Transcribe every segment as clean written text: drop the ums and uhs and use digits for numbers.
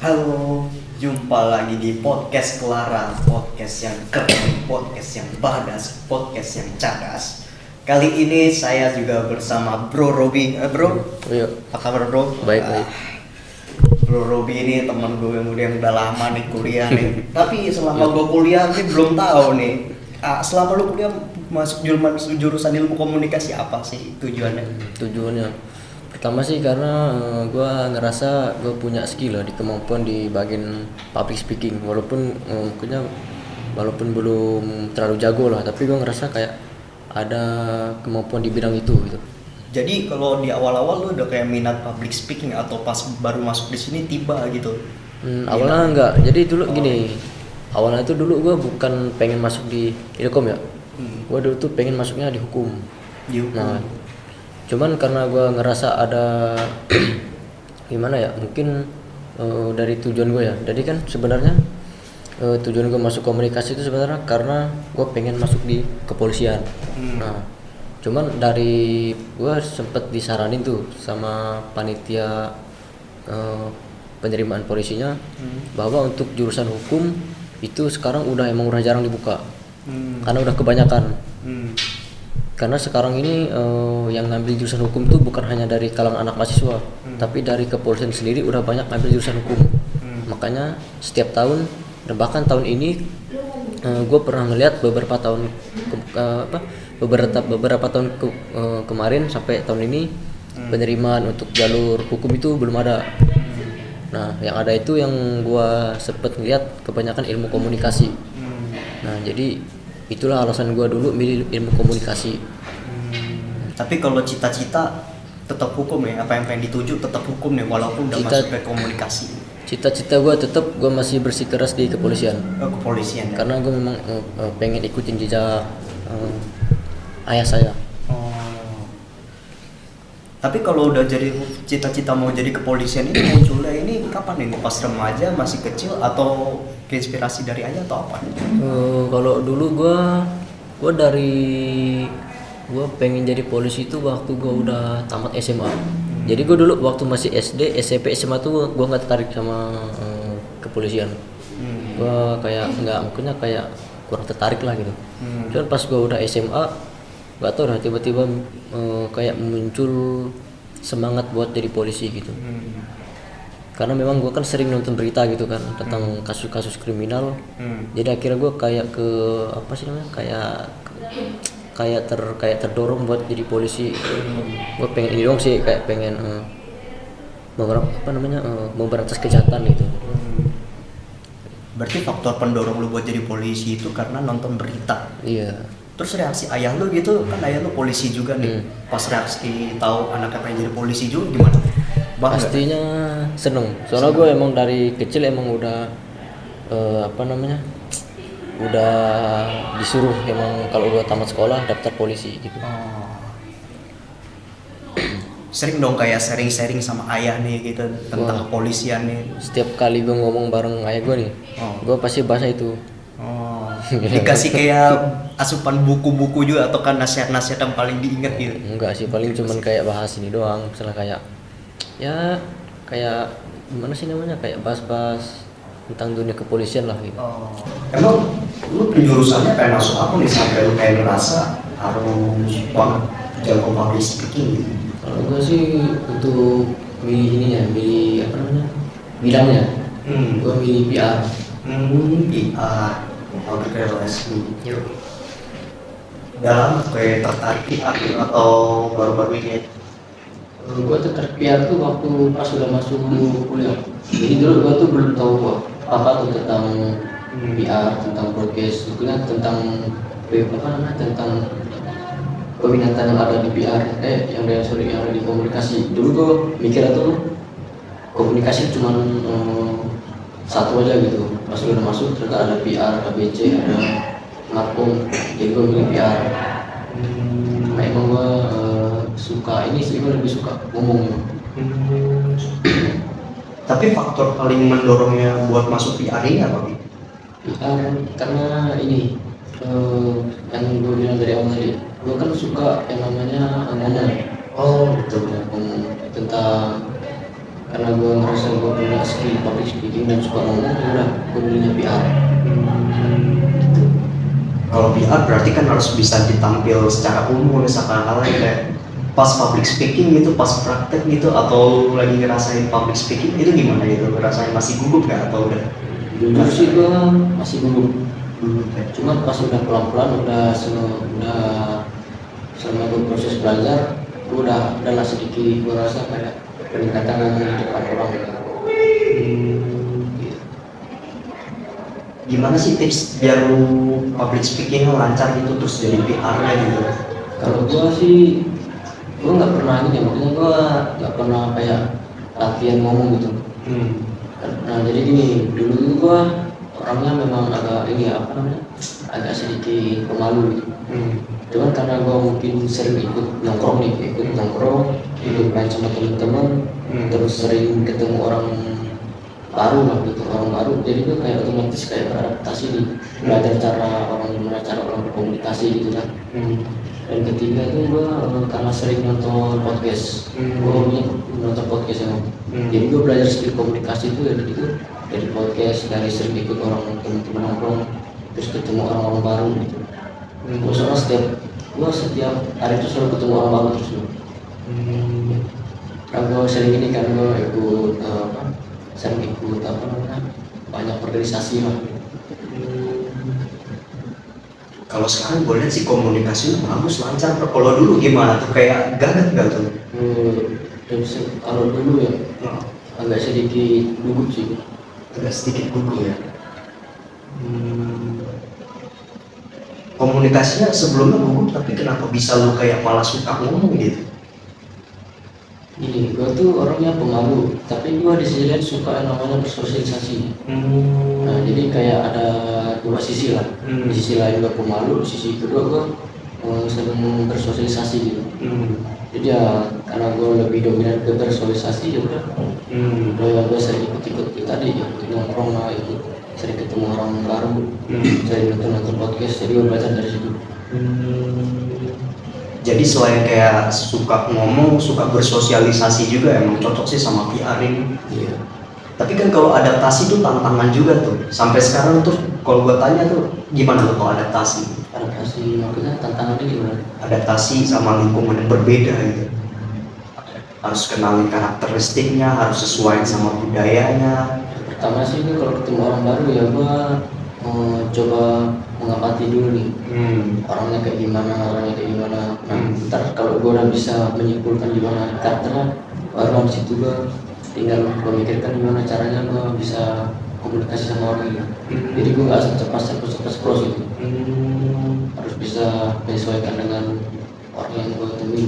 Halo, jumpa lagi di podcast Clara, podcast yang keren, podcast yang badas, podcast yang cerdas. Kali ini saya juga bersama Bro Robi. Bro, Iya. apa kabar Bro? Baik. Bro Robi ini teman gue yang udah lama nih kuliah nih. Tapi selama gue kuliah sih belum tahu nih. Selama lu kuliah masuk jurusan ilmu komunikasi apa sih tujuannya? Tujuannya pertama sih karena gue ngerasa gue punya skill lah, di kemampuan di bagian public speaking, walaupun mungkinnya walaupun belum terlalu jago lah, tapi gue ngerasa kayak ada kemampuan di bidang itu gitu. Jadi kalau di awal-awal lu udah kayak minat public speaking atau pas baru masuk di sini tiba gitu? Awalnya enggak, jadi dulu gini, awalnya itu dulu gue bukan pengen masuk di ilkom ya, gue dulu tuh pengen masuknya di hukum. Di hukum. Nah, cuman karena gue ngerasa ada gimana ya, mungkin dari tujuan gue ya, jadi kan sebenarnya tujuan gue masuk komunikasi itu sebenarnya karena gue pengen masuk di kepolisian. Nah, cuman dari gue sempet disaranin tuh sama panitia penerimaan polisinya bahwa untuk jurusan hukum itu sekarang emang udah jarang dibuka, karena udah kebanyakan. Karena sekarang ini yang ngambil jurusan hukum tuh bukan hanya dari kalangan anak mahasiswa, tapi dari kepolisian sendiri udah banyak ngambil jurusan hukum. Makanya setiap tahun dan bahkan tahun ini gue pernah ngeliat beberapa tahun kemarin sampai tahun ini penerimaan untuk jalur hukum itu belum ada. Nah, yang ada itu yang gue sempet ngeliat kebanyakan ilmu komunikasi. Nah, jadi itulah alasan gue dulu milih ilmu komunikasi. Tapi kalau cita-cita tetap hukum ya, apa yang pengen dituju tetap hukum nih walaupun udah masuk ke komunikasi. Cita-cita gue tetap gue masih bersikeras di kepolisian. Kepolisian ya? Karena gue memang pengen ikutin jejak ayah saya. Tapi kalau udah jadi cita-cita mau jadi kepolisian ini munculnya ini kapan ini? Pas remaja, masih kecil, atau keinspirasi dari ayah atau apa? Kalau dulu gue pengen jadi polisi itu waktu gue udah tamat SMA. Jadi gue dulu waktu masih SD, SMP, SMA tuh gue nggak tertarik sama kepolisian. Gue mungkinnya kayak kurang tertarik lah gitu. Cuman pas gue udah SMA, nggak tahu lah, tiba-tiba kayak muncul semangat buat jadi polisi gitu. Karena memang gue kan sering nonton berita gitu kan tentang kasus-kasus kriminal. Jadi akhirnya gue kayak kayak terdorong buat jadi polisi. Gue pengen ini dong sih, kayak pengen memberantas kejahatan gitu. Berarti faktor pendorong lu buat jadi polisi itu karena nonton berita. Iya. Terus reaksi ayah lu gitu, kan ayah lu polisi juga nih. Pas reaksi tahu anaknya pengen jadi polisi juga gimana? Pastinya seneng. Soalnya gue emang dari kecil emang udah udah disuruh emang kalau gue tamat sekolah daftar polisi gitu. Sering dong kayak sharing-sharing sama ayah nih gitu tentang kepolisian nih. Setiap kali gue ngomong bareng ayah gue nih, gue pasti bahasa itu. Dikasih kayak asupan buku-buku juga atau kan nasihat-nasihat yang paling diingat gitu? Enggak sih, paling cuman kayak bahas ini doang. Misalnya kayak gimana sih namanya, kayak bahas-bahas tentang dunia kepolisian lah gitu. Emang lu penjurusannya pengen masuk apa nih sampai lu kayak ngerasa harus banget jago public speaking gitu? Kalau gue sih untuk milih bidangnya, gue milih PR. PR, public relation. Udah lama kayak tertarik PR atau baru-baru ini? Gue tertarik PR tuh waktu pas udah masuk kuliah. Jadi dulu gue tuh belum tahu apa tuh tentang PR, tentang broadcast, mungkin tentang peminatan yang ada di PR, yang ada di komunikasi. Dulu gue mikir tuh komunikasi cuma satu aja gitu. Pas udah masuk ternyata ada PR, ada BC, ada markom. Jadi gue milih PR. Karena emang gue suka ini sih, gue lebih suka ngomong. Tapi faktor paling mendorongnya buat masuk PR ini apa? PR karena ini yang gue bilang dari awal tadi, gue kan suka yang namanya ngomong. Betul. Ngomong tentang karena gue ngerasa gue punya skill public speaking dan suka ngomong, ya udah gue pilihnya PR. Gitu. Kalau PR berarti kan harus bisa ditampil secara umum, misalkan hal kayak pas public speaking gitu, pas praktek gitu, atau lagi ngerasain public speaking itu gimana gitu, ngerasain masih gugup nggak atau udah? Jujur sih gue masih gugup, cuma pas udah pelan-pelan udah selama gue proses belajar, gue udah sedikit gue rasa kayak peningkatan ngomong di depan orang. Gitu. Gimana sih tips biar lu public speaking lancar gitu terus jadi PR-nya gitu? Kalau gue sih, gue nggak pernah ini ya, maksudnya gue nggak pernah kayak latihan ngomong gitu. Nah jadi gini, dulu tuh gue orangnya memang agak ini ya, apa namanya, agak sedikit pemalu gitu. Cuman karena gue mungkin sering ikut nongkrong, ikut main sama temen-temen, terus sering ketemu orang baru lah gitu, orang baru, jadi gue kayak otomatis kayak beradaptasi nih, belajar gimana cara orang berkomunikasi gitu kan. Dan ketiga tuh gue karena sering nonton podcast, gue hobinya nonton podcast ya. Jadi gue belajar skill komunikasi itu dari podcast, dari sering ikut orang teman-teman nongkrong, terus ketemu orang-orang baru gitu. Gue soalnya setiap hari itu selalu ketemu orang baru terus loh. Karena gue sering ini kan gue ikut apa namanya, banyak organisasi lah. Kalau sekarang gue lihat sih komunikasinya bagus, lancar. Kalau dulu gimana tuh, kayak gagap nggak tuh? Kalau dulu ya agak sedikit gugup sih. Agak sedikit gugup ya. Komunikasinya sebelumnya gugup, tapi kenapa bisa lu kayak malah suka ngomong gitu? Ini gue tuh orangnya pemalu, tapi gue di sisi lain suka yang namanya bersosialisasi. Nah jadi kayak ada dua sisi lah. Di sisi lain gue pemalu, di sisi kedua gue sedang bersosialisasi gitu. Jadi ya karena gue lebih dominan ke bersosialisasi, ya udah. Gue sering ikut tadi ya, ikut nongkrong lah, sering ketemu orang baru, sering nonton podcast, jadi gue belajar dari situ. Jadi selain kayak suka ngomong, suka bersosialisasi juga, emang cocok sih sama PR ini. Iya. Tapi kan kalau adaptasi tuh tantangan juga tuh. Sampai sekarang tuh kalau gue tanya tuh gimana tuh kalau adaptasi? Adaptasi maksudnya tantangannya gimana? Adaptasi sama lingkungan yang berbeda gitu. Harus kenalin karakteristiknya, harus sesuai sama budayanya. Pertama sih ini kalau ketemu orang baru ya gua coba mengamati dulu nih, orangnya kayak gimana. Nah ntar kalau gua udah bisa menyimpulkan gimana karakternya, baru di situ gua tinggal memikirkan gimana caranya gua bisa komunikasi sama orang ini. Jadi gua nggak cepat gitu. Harus bisa menyesuaikan dengan orang yang gua temui.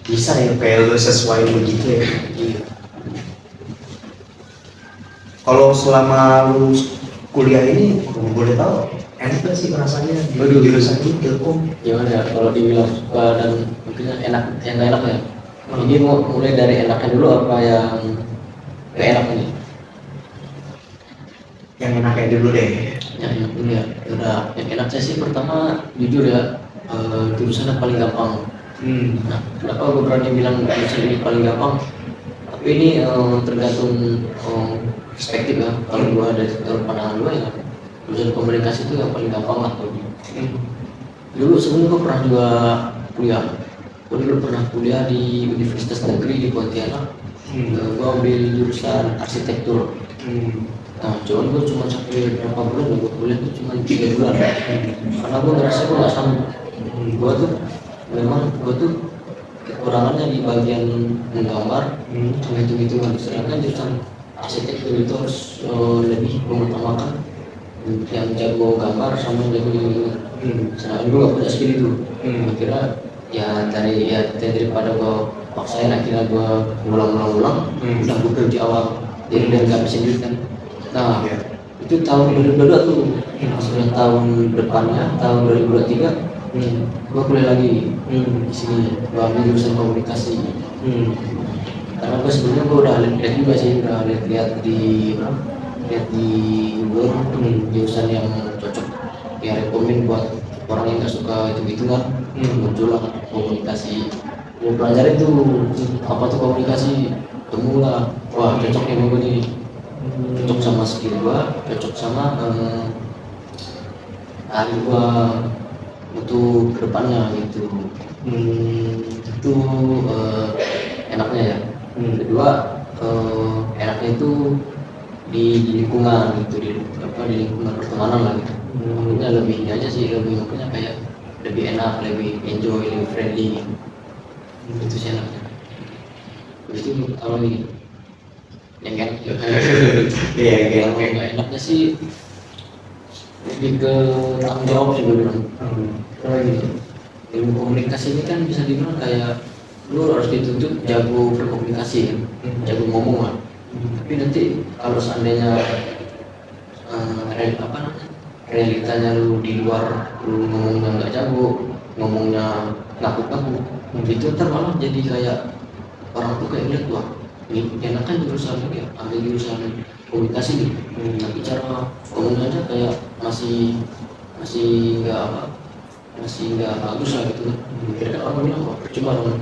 Bisa ya kayak lu sesuai begitu ya. Iya. Kalau selama lu kuliah ini, kalau boleh tahu, enak gak sih rasanya di jurusan ini, Ilkom? Gimana ya kalau dibilang suka dan mungkin enak, yang nggak enak ya. Ini mau mulai dari enaknya dulu apa yang nggak enak ini? Yang enaknya dulu deh. Yang enak dulu ya. Udah, yang enaknya sih pertama jujur ya, jurusan yang paling gampang. Nah, kenapa gue berani bilang jurusan ini paling gampang? Tapi ini tergantung perspektif ya. Kalau gue dari pandangan gue ya, jurusan komunikasi itu yang paling gampang lah. Dulu sebelumnya gue pernah juga kuliah. Gue dulu pernah kuliah di Universitas Negeri di Pontianak. Gue ambil jurusan arsitektur. Nah, cuman gue cuma sampai berapa bulan, gue kuliah itu cuma 3 bulan. Karena gue ngerasa gue nggak sanggup. Gue tuh kekurangannya di bagian menggambar, hitung-hitungan. Sedangkan jurusan arsitektur itu harus lebih mengutamakan yang jago gambar sama yang jago hitung-hitungan. Sedangkan gue nggak punya skill itu. Akhirnya daripada gue paksain, akhirnya gue ulang, udah gue kerja awal, jadi udah nggak bisa duit kan. Nah itu tahun 2022 tuh, maksudnya tahun depannya tahun 2023 gue kuliah lagi di sini, gue ambil jurusan komunikasi. Karena gue sebelumnya gue udah lihat juga sih, udah lihat di Google jurusan yang cocok ya, rekomen buat orang yang nggak suka itu kan, muncul lah komunikasi. gue pelajarin tuh apa tuh komunikasi, temu lah, wah cocok nih gue nih, cocok sama skill gue, cocok sama ahli gue untuk kedepannya gitu. Itu enaknya ya. Kedua enaknya itu di lingkungan gitu, di lingkungan pertemanan lah gitu. Makanya lebih ini aja sih, lebih makanya kayak lebih enak, lebih enjoy, lebih friendly gitu. Itu sih enaknya. Itu kalau ini yang enak ya. Iya, Kalau nggak enaknya sih lebih ke tanggung jawab sih gue bilang. Kalau gini, ilmu komunikasi ini kan bisa dibilang kayak lu harus dituntut jago berkomunikasi ya, jago ngomong lah. Tapi nanti kalau seandainya apa namanya, realitanya lu di luar, lu ngomongnya nggak jago, ngomongnya ngaku-ngaku, itu ntar malah jadi kayak orang tuh kayak lihat, wah ini enak kan jurusan ini ya, ambil jurusan komunikasi nih, tapi cara ngomongnya aja kayak masih masih nggak apa, masih nggak bagus lah gitu kan. Kira kan orang bilang, wah percuma orang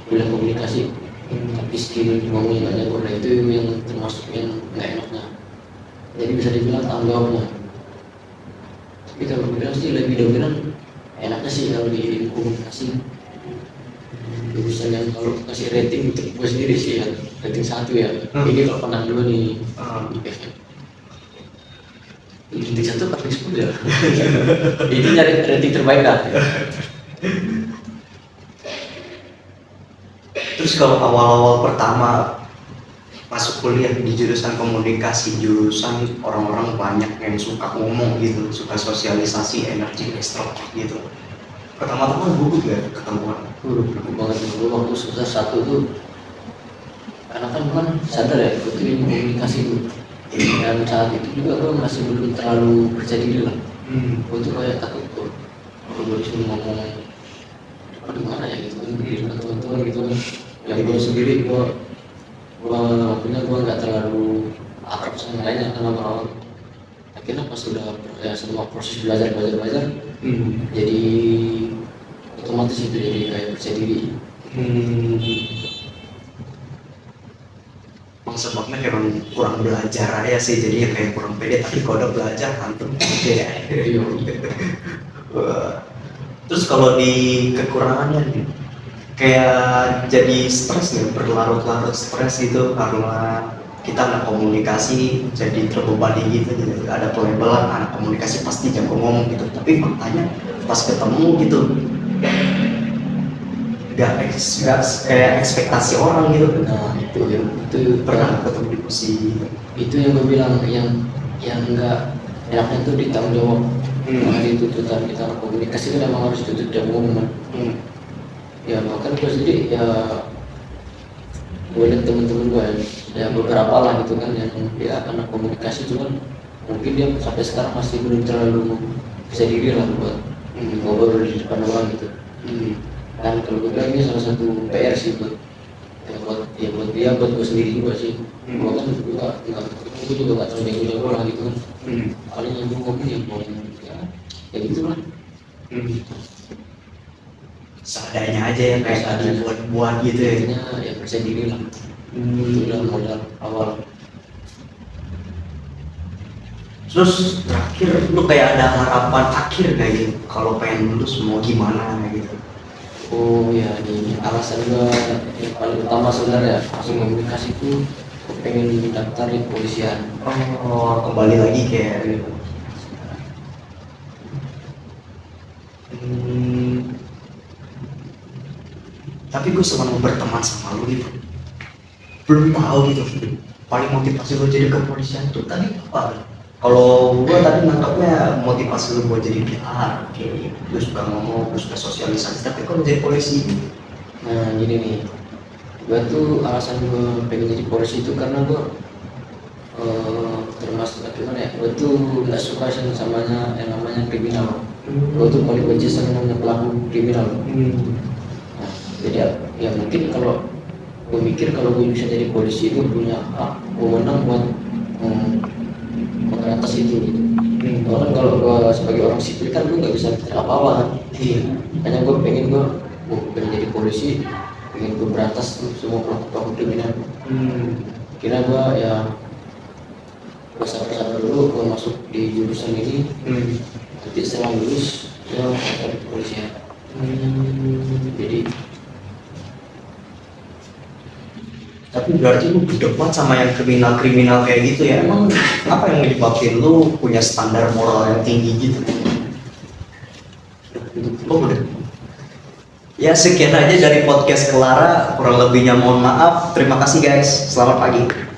bilang komunikasi tapi skill ngomongnya nggak jago. Nah itu yang termasuk yang nggak enaknya, jadi bisa dibilang tanggung jawabnya. Tapi kalau gue bilang sih lebih dominan enaknya sih kalau di komunikasi. Jurusan yang kalau kasih rating untuk gue sendiri sih ya, rating 1 ya. Ini kalau pernah dulu nih IPFM rating 1 rating 10 ya. Itu nyari rating terbaik dah. Terus kalau awal-awal pertama masuk kuliah di jurusan komunikasi, jurusan orang-orang banyak yang suka ngomong gitu, suka sosialisasi, energi ekstrovert gitu. Pertama-tama gugup ya ketemuan. Gugup banget gue waktu semester 1 tuh, karena kan gue kan sadar ya gue tuh ilmu komunikasi tuh. Dan saat itu juga gue masih belum terlalu percaya diri lah. Gue tuh kayak takut tuh kalau gue disuruh ngomong apa gimana ya gitu kan, berdiri dengan teman-teman gitu kan. Yang gue sendiri gue nggak terlalu akrab sama lainnya karena awal. Akhirnya pas udah ya selama proses belajar jadi otomatis itu jadi kayak percaya diri. Emang sebabnya emang kurang belajar aja sih, jadi kayak kurang pede, tapi kalau udah belajar hantem ya. Terus kalau di kekurangannya nih, kayak jadi stres nih, berlarut-larut stres gitu karena kita anak komunikasi jadi terbebani gitu, ada pelabelan anak komunikasi pasti jago ngomong gitu, tapi faktanya pas ketemu gitu gak kayak ekspektasi orang gitu. Nah itu Pernah ketemu di posisi itu yang gue bilang, yang enggak enaknya tuh di tanggung jawab. Nah di tuntutan kita komunikasi kan emang harus tuntut jago ngomong kan. Ya bahkan gue sendiri ya, gue liat temen-temen gue ya beberapa lah gitu kan yang dia anak komunikasi, cuman mungkin dia sampai sekarang masih belum terlalu bisa diri lah buat ngobrol di depan orang gitu. Dan kalau gue bilang ini salah satu PR sih buat dia, buat gue sendiri juga sih. Gue kan juga nggak terlalu jago-jago lah gitu kan. Paling yang gue ngomong ya gitu lah. seadanya aja ya, kayak tadi buat gitu ya. Intinya ya percaya diri lah. Itu udah modal awal. Terus terakhir lu kayak ada harapan akhir kayak gitu, kalau pengen lulus mau gimana kayak gitu? Oh ya, ini alasan gue yang paling utama sebenarnya masuk komunikasi itu pengen daftar di kepolisian. Oh, kembali lagi kayak gitu. Tapi gue selama berteman sama lu gitu belum tahu gitu paling motivasi lu jadi kepolisian tuh tadi apa? Kalau gue tadi nangkapnya motivasi lu buat jadi PR, kayak lu suka ngomong, lu suka sosialisasi, tapi kalau jadi polisi? Nah gini nih, gue tuh alasan gue pengen jadi polisi itu karena gue termasuk gimana ya, gue tuh nggak suka sama yang namanya kriminal. Gue tuh paling benci sama namanya pelaku kriminal. Nah, jadi ya mungkin kalau gue mikir kalau gue bisa jadi polisi itu punya hak wewenang buat mengatas itu gitu. Karena kalau gue sebagai orang sipil kan gue nggak bisa bikin apa-apa kan. Hanya gue pengen jadi polisi pengen gue berantas tuh semua pelaku kriminal. Kira gue ya gue sabar dulu gue masuk di jurusan ini. Nanti setelah lulus gue masuk di kepolisian. Jadi Tapi berarti lu gede banget sama yang kriminal-kriminal kayak gitu ya. Emang apa yang menyebabkan lu punya standar moral yang tinggi gitu? Oh udah. Ya sekian aja dari podcast Kelara, kurang lebihnya mohon maaf. Terima kasih guys, selamat pagi.